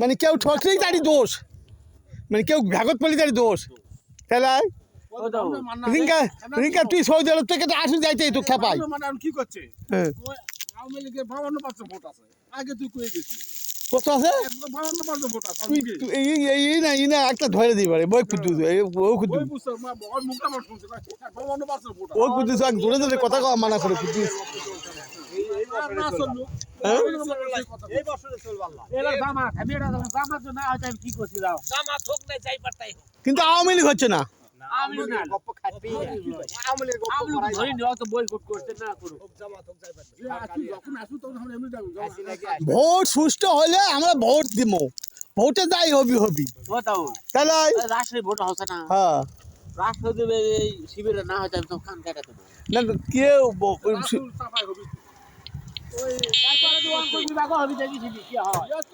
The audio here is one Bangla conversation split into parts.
মানে কেউ ঠকলেই তারই দোষ, মানে কেউ ভাগত পড়লে তারই দোষ। তাহলে রিঙ্কা রিঙ্কা তুই সৌদি আরব থেকে তো আসুন যাইতে তো খেপাই কি করছে? হ্যাঁ আওয়ামী লীগের 52% ভোট আছে, আগে তুই কয়ে গেছিস কত আছে 52% ভোট আছে। তুই এই না একটা ধরে দিই পারে বই কুদ্দু ও কুদ্দু ওই বুঝছো ওর মুখে আমার শুনছে 52% ভোট ও কুদ্দু এক জোরে জোরে কথা কওয়া মানা করে কুদ্দু। এই বছরে চলবে আল্লাহ এবার জামাত আমি এটা জামাত না আজ আমি কি করছি দাও জামাত হোক না যাই পারতাই হোক, কিন্তু আওয়ামী লীগ হচ্ছে না। আওয়ামী লীগ গপ্প খাইবে, আওয়ামী লীগ গপ্প করাই ধরি নিও তো বয়কট করতে না করো, জামাত হোক যাই পারতাই যখন আসু তখন আমরা এমনি যাবো। ভোট সুষ্ঠু হলে আমরা ভোট দিব, ভোটে যাই হবি ওটাও তাহলে রাষ্ট্রীয় ভোট হচ্ছে না। হ্যাঁ রাষ্ট্র দেবে এই শিবিরে না হয় আমি তো খান কাটা দেবো না কেউ সাফাই হবে ওই তারপরে তো অঙ্ক বিভাগ হবে দেখি কি হয় এত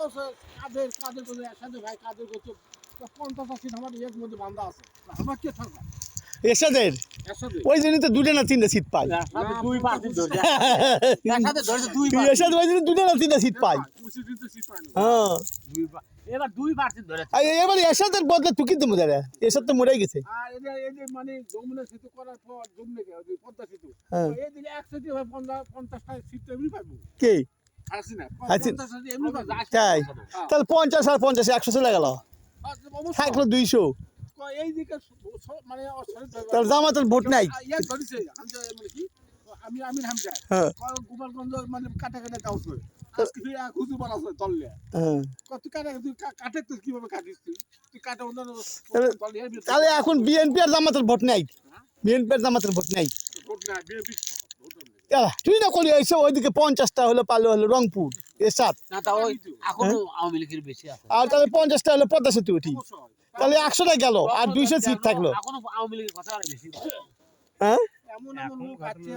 কাদের করে একসাথে ভাই কাদের করতে 50 সিট আমাদের এর মধ্যে বান্ধা আছে, আমার কে থাকবে এরশাদের ওই জন্য তো দুটো না তিনটা সিট পাই, দুই পার্টি ধরে একসাথে ধরে দুই এরশাদ ওই জন্য দুটো না তিনটা সিট পাই। হ্যাঁ এবার দুই পার্টি ধরে এবার এরশাদের বদলে তুই কিন্তু মরে এরশাদ তো মরেই গেছে। আর এই যে মানে যমুনা সেতু করার পর যমুনা কে পদ্মা সেতু এই দিলে 100 হবে 50টা সিট এমনি পাবো কে হাসিনা হাসিনা 50টা এমনি পাবো তাই তাহলে 50 আর 50 100 চলে গেল থাকলো 200 এই দিকে মানে তাহলে জামাতের ভোট নাই। আমি আমি হামজা হ্যাঁ গোপালগঞ্জ মানে কাটা দাও তো আজকে তুই এক হুজুর বানাছ দললে হ্যাঁ কত কাটে তুই কিভাবে কাটিস তুই কাটা অন্য তাহলে এখন বিএনপি আর জামাতের ভোট নাই, বিএনপি আর জামাতের ভোট নাই। ভোট না বিএনপি তুই না করলি এসে ওইদিকে 50টা হলো পালো হলো রংপুর এরশাদ না তা ওই এখনো আওয়ামী লীগের বেশি আছে, আর তাহলে 50টা হলো পদ্মা সেতু ঠিক তাহলে 100টা গেল আর 200 সিট থাকলো। এখনো আওয়ামী লীগের কথা আর বেশি হ্যাঁ এমন এমন লোক আছে।